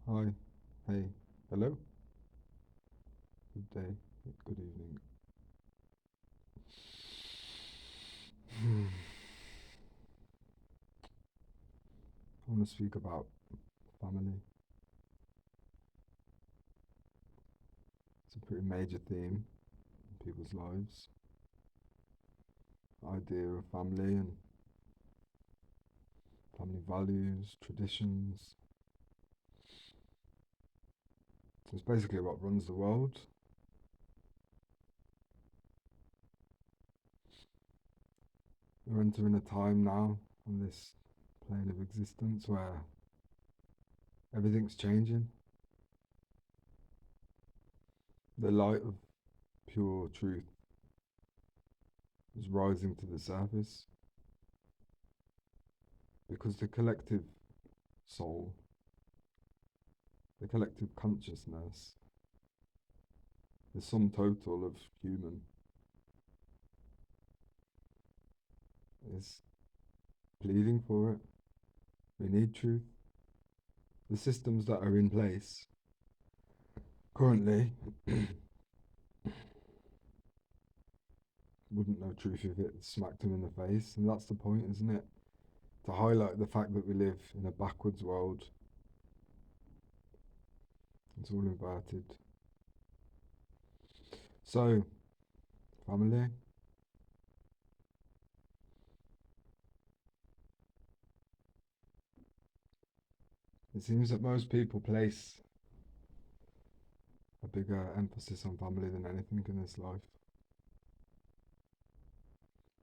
Hi. Hey. Hello. Good day. Good evening. I want to speak about family. It's a pretty major theme in people's lives. Idea of family and family values, traditions. It's basically what runs the world. We're entering a time now on this plane of existence where everything's changing. The light of pure truth is rising to the surface because the collective soul, the collective consciousness, the sum total of human is pleading for it. We need truth. The systems that are in place currently wouldn't know truth if it smacked them in the face, and that's the point, isn't it? To highlight the fact that we live in a backwards world. It's all inverted. So, family, it seems that most people place a bigger emphasis on family than anything in this life.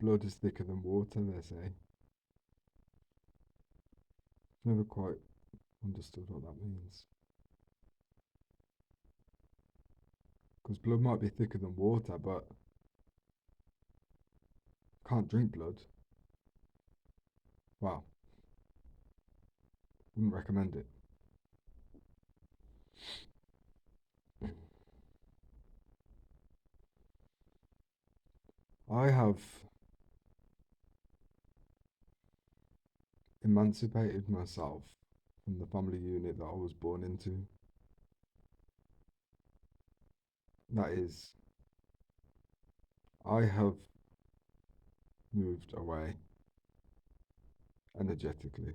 Blood is thicker than water, they say. Never quite understood what that means. Because blood might be thicker than water, but can't drink blood. Well, wouldn't recommend it. I have emancipated myself from the family unit that I was born into. That is, I have moved away energetically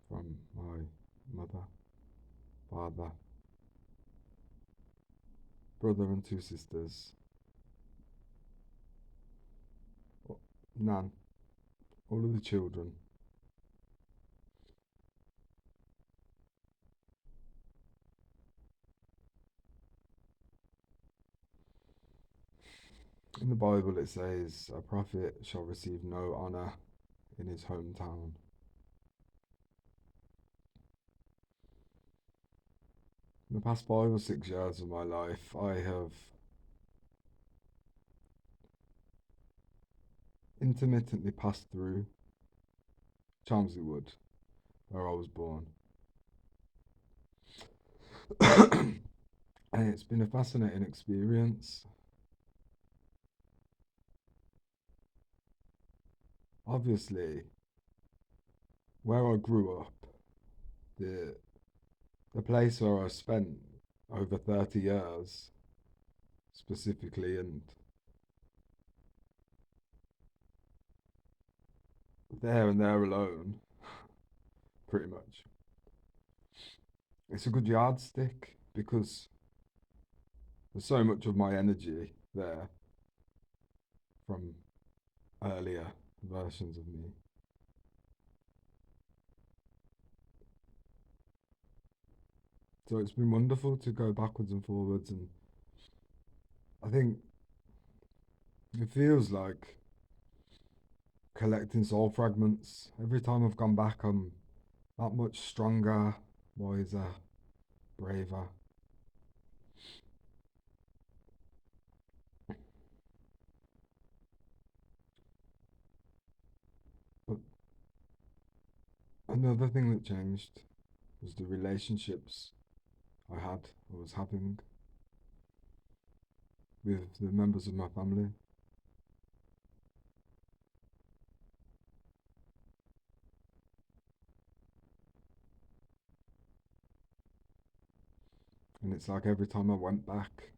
from my mother, father, brother, and two sisters, nan, all of the children. In the Bible, it says, a prophet shall receive no honor in his hometown. In the past 5 or 6 years of my life, I have intermittently passed through Chelmsley Wood, where I was born. And it's been a fascinating experience. Obviously, where I grew up, the the place where I spent over 30 years specifically, and there and there alone, pretty much. It's a good yardstick because there's so much of my energy there from earlier versions of me. So it's been wonderful to go backwards and forwards, and I think it feels like collecting soul fragments. Every time I've gone back, I'm that much stronger, wiser, braver. But another thing that changed was the relationships I was having with the members of my family. And it's like every time I went back,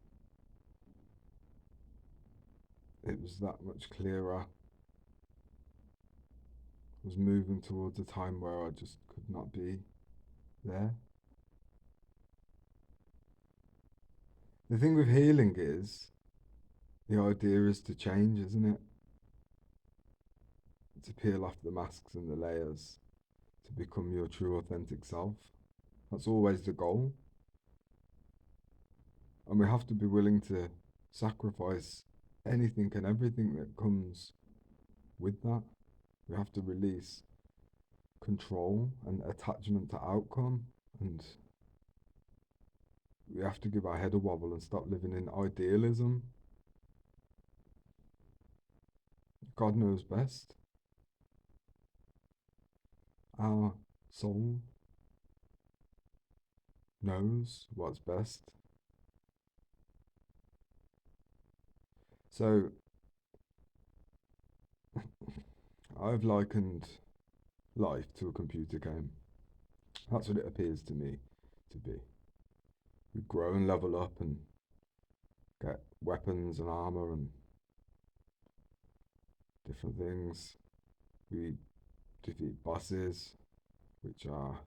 it was that much clearer. I was moving towards a time where I just could not be there. The thing with healing is the idea is to change, isn't it? To peel off the masks and the layers, to become your true authentic self. That's always the goal. And we have to be willing to sacrifice anything and everything that comes with that. We have to release control and attachment to outcome, and we have to give our head a wobble and stop living in idealism. God knows best. Our soul knows what's best. So I've likened life to a computer game. That's what it appears to me to be. We grow and level up and get weapons and armor and different things. We defeat bosses, which are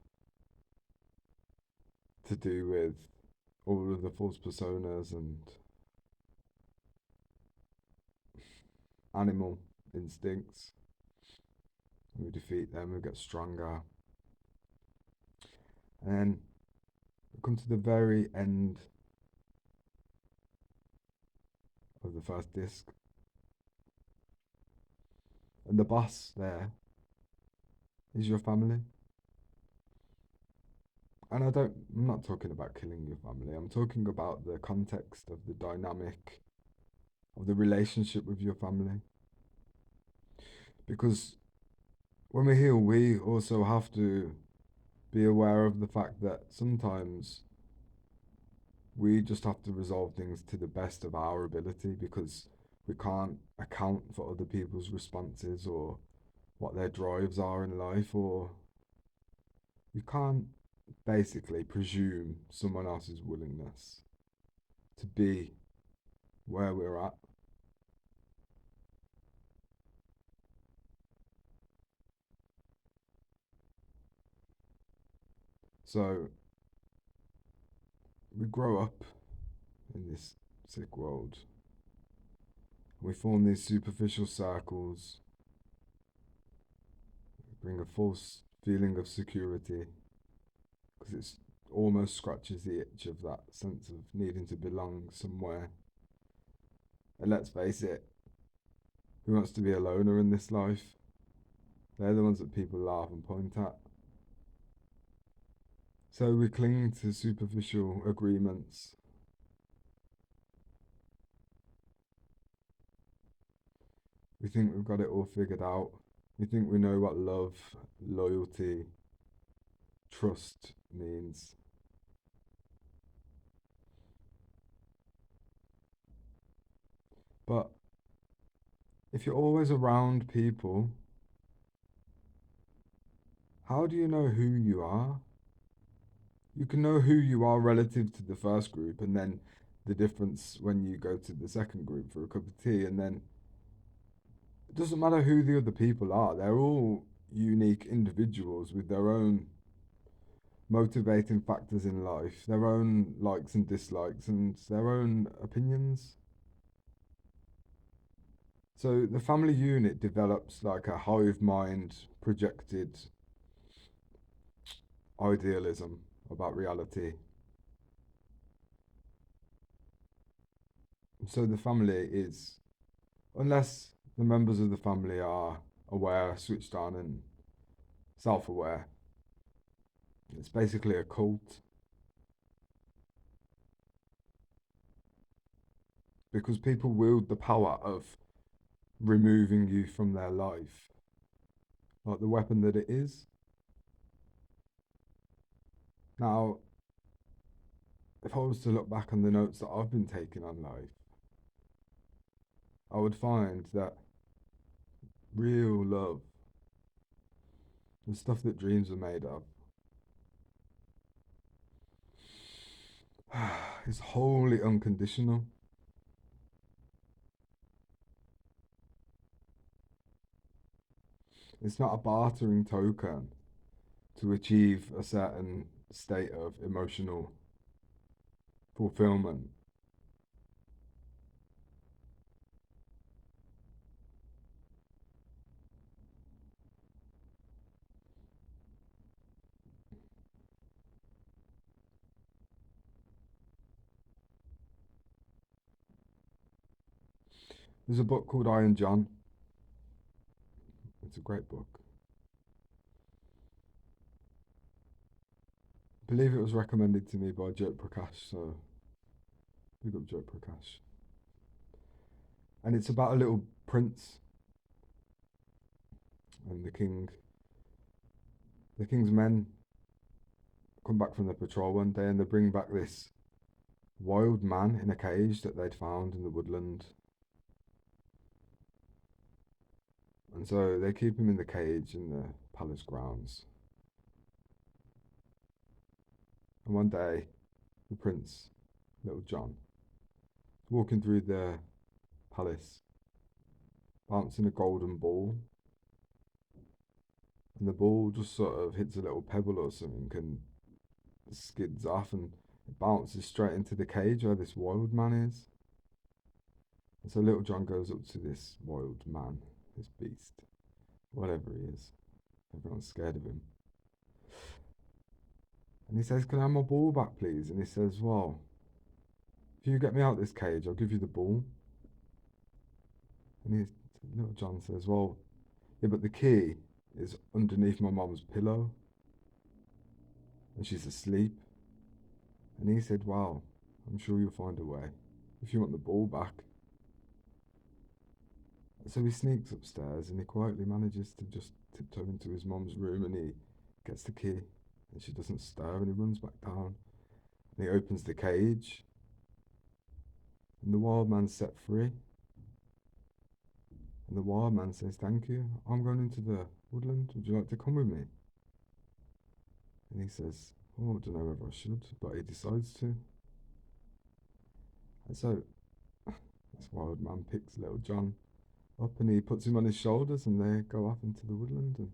to do with all of the false personas and animal instincts. We defeat them, we get stronger. And then we come to the very end of the first disc. And the boss there is your family. And I'm not talking about killing your family. I'm talking about the context of the dynamic of the relationship with your family. Because when we heal, we also have to be aware of the fact that sometimes we just have to resolve things to the best of our ability, because we can't account for other people's responses or what their drives are in life, or we can't basically presume someone else's willingness to be where we're at. So we grow up in this sick world. We form these superficial circles, bring a false feeling of security, because it almost scratches the itch of that sense of needing to belong somewhere. And let's face it, who wants to be a loner in this life? They're the ones that people laugh and point at. So we cling to superficial agreements. We think we've got it all figured out. We think we know what love, loyalty, trust means. But if you're always around people, how do you know who you are? You can know who you are relative to the first group, and then the difference when you go to the second group for a cup of tea, and then it doesn't matter who the other people are, they're all unique individuals with their own motivating factors in life, their own likes and dislikes, and their own opinions. So the family unit develops like a hive mind projected idealism about reality. So the family is, unless the members of the family are aware, switched on, and self aware, it's basically a cult. Because people wield the power of removing you from their life, like the weapon that it is. Now, if I was to look back on the notes that I've been taking on life, I would find that real love, the stuff that dreams are made of, is wholly unconditional. It's not a bartering token to achieve a certain state of emotional fulfillment. There's a book called Iron John. It's a great book. I believe it was recommended to me by Jyote Prakash, so big up Jyote Prakash. And it's about a little prince and the king. The king's men come back from their patrol one day and they bring back this wild man in a cage that they'd found in the woodland. And so they keep him in the cage in the palace grounds. And one day, the prince, Little John, is walking through the palace, bouncing a golden ball. And the ball just sort of hits a little pebble or something and skids off and it bounces straight into the cage where this wild man is. And so Little John goes up to this wild man, this beast, whatever he is. Everyone's scared of him. And he says, "Can I have my ball back, please?" And he says, "Well, if you get me out of this cage, I'll give you the ball." And Little John says, "Well, yeah, but the key is underneath my mom's pillow and she's asleep." And he said, "Well, I'm sure you'll find a way if you want the ball back." So he sneaks upstairs and he quietly manages to just tiptoe into his mom's room and he gets the key and she doesn't stir and he runs back down and he opens the cage and the wild man's set free. And the wild man says, "Thank you. I'm going into the woodland. Would you like to come with me?" And he says, "Oh, I don't know whether I should," but he decides to. And so this wild man picks Little John up and he puts him on his shoulders and they go off into the woodland. And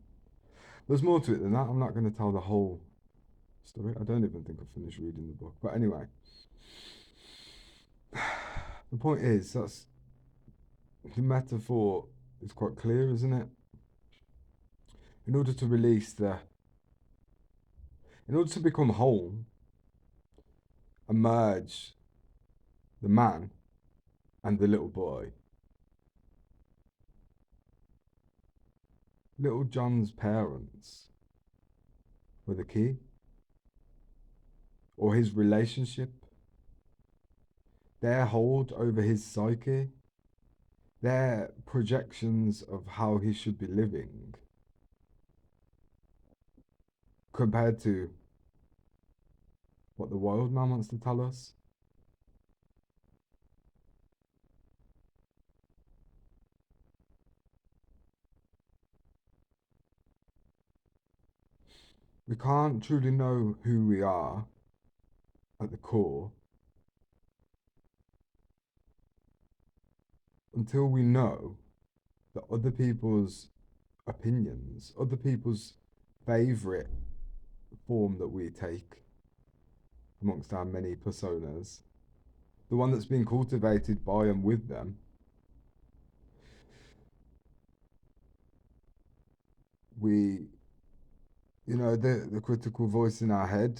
there's more to it than that. I'm not going to tell the whole story. I don't even think I've finished reading the book. But anyway, the point is that's the metaphor is quite clear, isn't it? In order to release in order to become whole and merge the man and the little boy, Little John's parents were the key, or his relationship, their hold over his psyche, their projections of how he should be living compared to what the wild man wants to tell us. We can't truly know who we are at the core until we know that other people's opinions, other people's favorite form that we take amongst our many personas, the one that's been cultivated by and with them, we, the critical voice in our head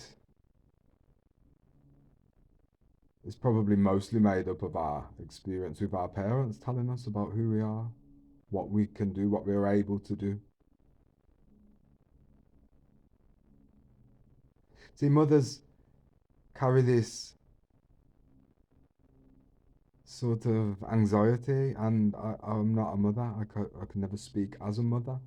is probably mostly made up of our experience with our parents telling us about who we are, what we can do, what we're able to do. See, mothers carry this sort of anxiety, and I'm not a mother. I can never speak as a mother.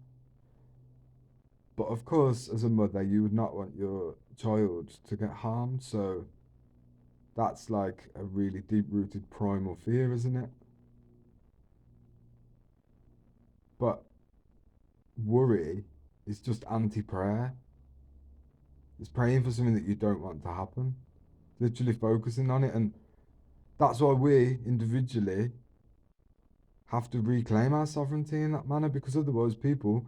But of course, as a mother, you would not want your child to get harmed. So that's like a really deep rooted primal fear, isn't it? But worry is just anti prayer. It's praying for something that you don't want to happen. literally focusing on it. And that's why we individually have to reclaim our sovereignty in that manner, because otherwise people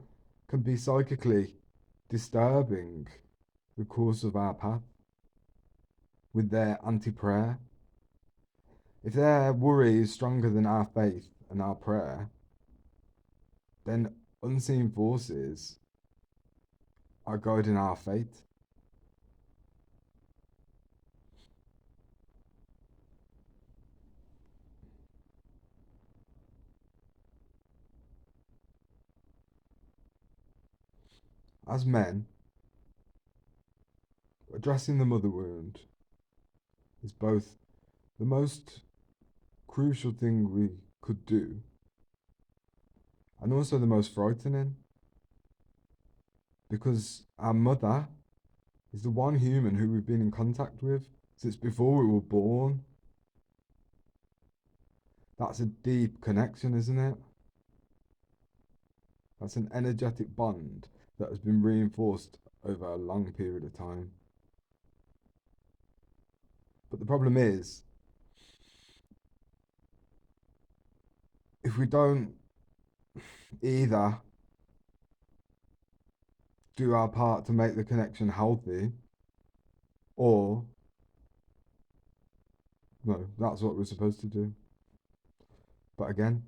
can be psychically disturbing the course of our path with their anti prayer. If their worry is stronger than our faith and our prayer, then unseen forces are guiding our fate. As men, addressing the mother wound is both the most crucial thing we could do and also the most frightening, because our mother is the one human who we've been in contact with since before we were born. That's a deep connection, isn't it? That's an energetic bond that has been reinforced over a long period of time. But the problem is, if we don't either do our part to make the connection healthy, or no, that's what we're supposed to do. But again,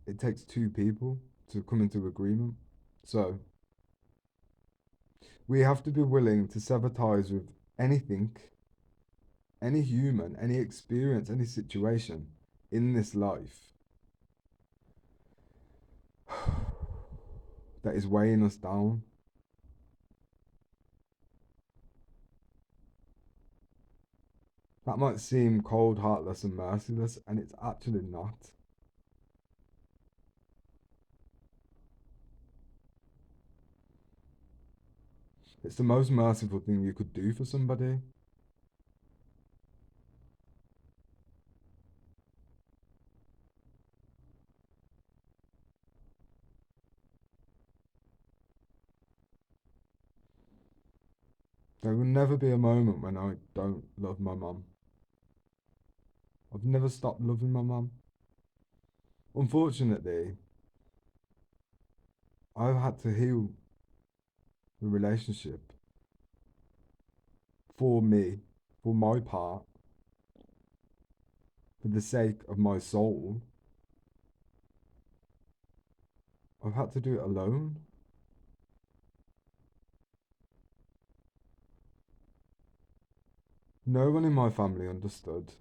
it takes two people to come into agreement. So we have to be willing to sever ties with anything, any human, any experience, any situation in this life that is weighing us down. That might seem cold, heartless, and merciless, and it's actually not. It's the most merciful thing you could do for somebody. There will never be a moment when I don't love my mum. I've never stopped loving my mum. Unfortunately, I've had to heal the relationship for me, for my part, for the sake of my soul. I've had to do it alone. No one in my family understood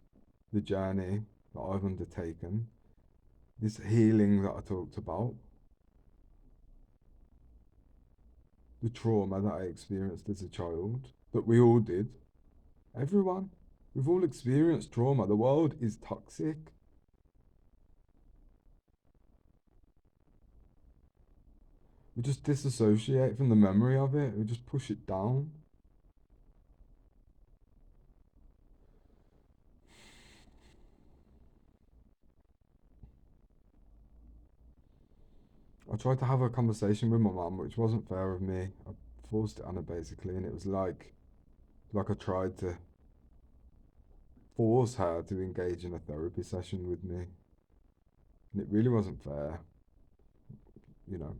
the journey that I've undertaken, this healing that I talked about, the trauma that I experienced as a child, that we all did. Everyone. We've all experienced trauma. The world is toxic. We just disassociate from the memory of it. We just push it down. I tried to have a conversation with my mum, which wasn't fair of me. I forced it on her basically, and it was like I tried to force her to engage in a therapy session with me, and it really wasn't fair, you know.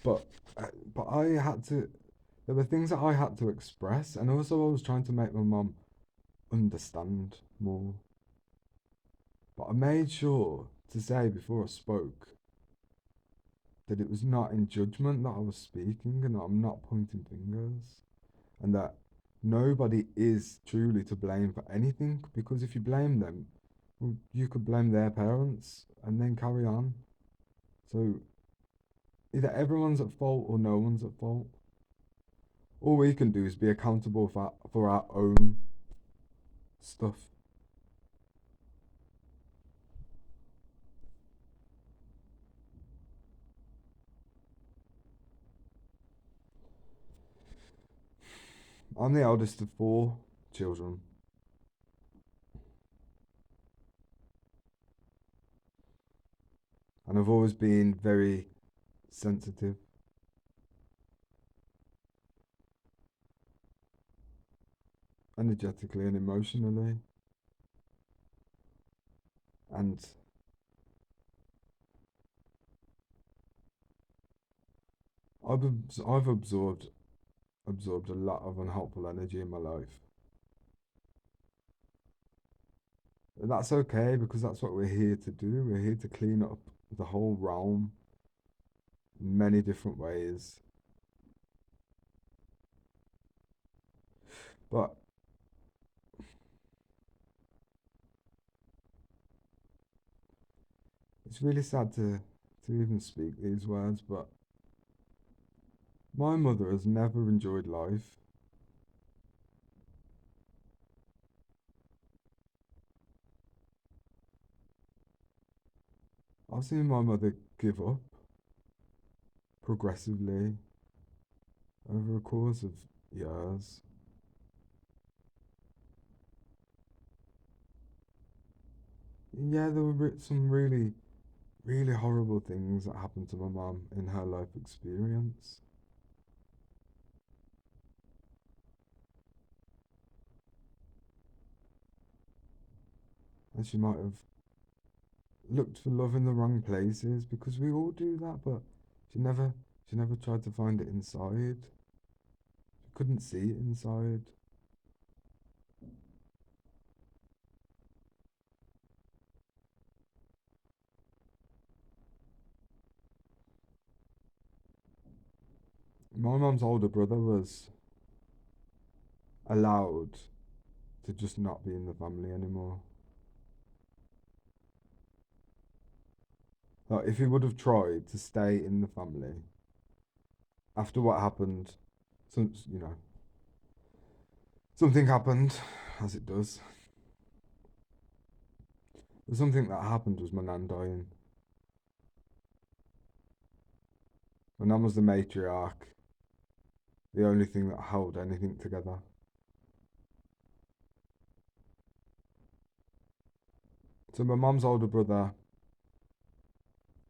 But but I had to. There were things that I had to express, and also I was trying to make my mum understand more. But I made sure to say before I spoke that it was not in judgment that I was speaking, and that I'm not pointing fingers, and that nobody is truly to blame for anything, because if you blame them, well, you could blame their parents and then carry on. So either everyone's at fault or no one's at fault. All we can do is be accountable for our own stuff. I'm the eldest of four children, and I've always been very sensitive. energetically and emotionally. And I've absorbed a lot of unhelpful energy in my life. And that's okay because that's what we're here to do. We're here to clean up the whole realm in many different ways. But it's really sad to even speak these words, but my mother has never enjoyed life. I've seen my mother give up progressively over a course of years. Yeah, there were some really, really horrible things that happened to my mum in her life experience. And she might have looked for love in the wrong places because we all do that, but she never she never tried to find it inside. She couldn't see it inside. My mum's older brother was allowed to just not be in the family anymore. Like if he would have tried to stay in the family after what happened, some something happened, as it does. The something that happened was my nan dying. My nan was the matriarch, the only thing that held anything together. So my mum's older brother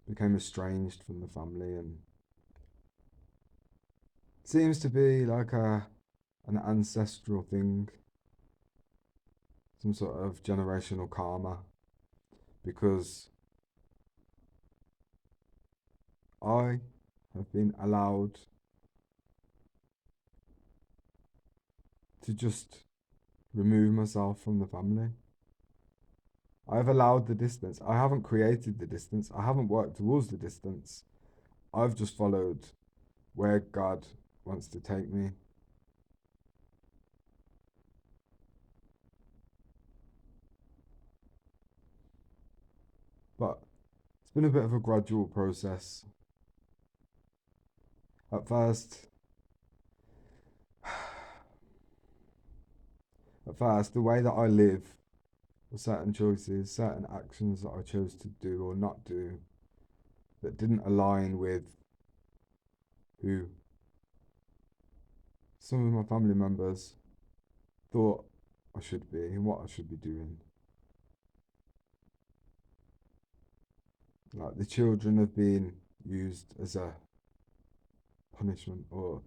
became estranged from the family and seems to be like an ancestral thing, some sort of generational karma, because I have been allowed to just remove myself from the family. I've allowed the distance. I haven't created the distance. I haven't worked towards the distance. I've just followed where God wants to take me. But it's been a bit of a gradual process. At first, the way that I live, certain choices, certain actions that I chose to do or not do that didn't align with who some of my family members thought I should be and what I should be doing. Like the children have been used as a punishment or,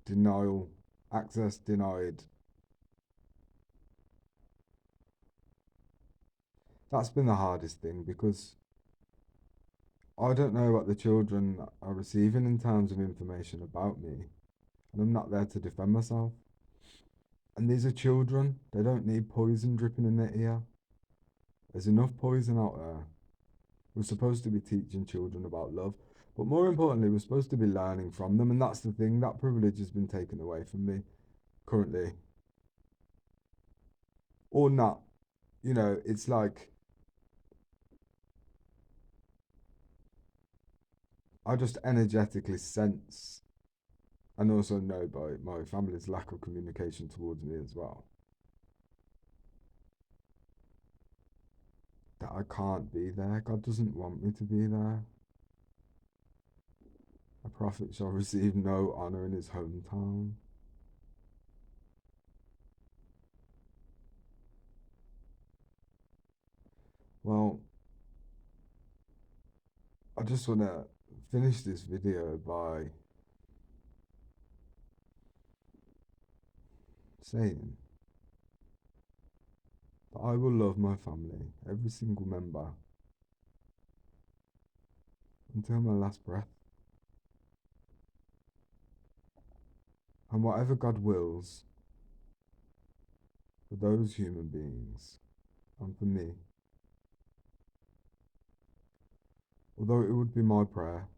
denial, access denied. That's been the hardest thing because I don't know what the children are receiving in terms of information about me, and I'm not there to defend myself. And these are children, they don't need poison dripping in their ear. There's enough poison out there. We're supposed to be teaching children about love, but more importantly, we're supposed to be learning from them, and that's the thing. That privilege has been taken away from me currently, or not. It's like I just energetically sense and also know by my family's lack of communication towards me as well that I can't be there. God doesn't want me to be there. A prophet shall receive no honor in his hometown. Well, I just want to finish this video by saying that I will love my family, every single member, until my last breath. And whatever God wills for those human beings and for me, although it would be my prayer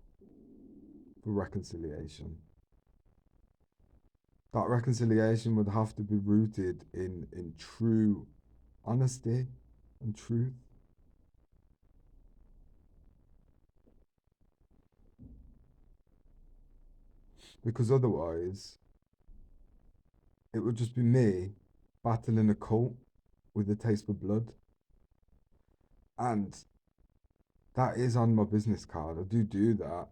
for reconciliation, that reconciliation would have to be rooted in true honesty and truth. Because otherwise, it would just be me battling a cult with a taste for blood. And that is on my business card. I do that,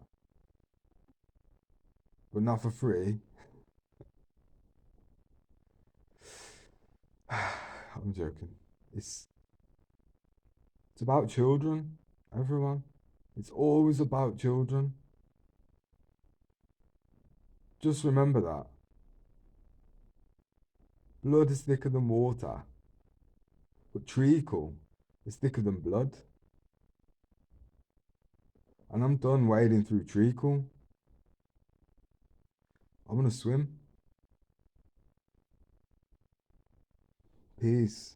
but not for free. I'm joking. It's it's about children, everyone. It's always about children. Just remember that. Blood is thicker than water, but treacle is thicker than blood. And I'm done wading through treacle. I want to swim. Peace.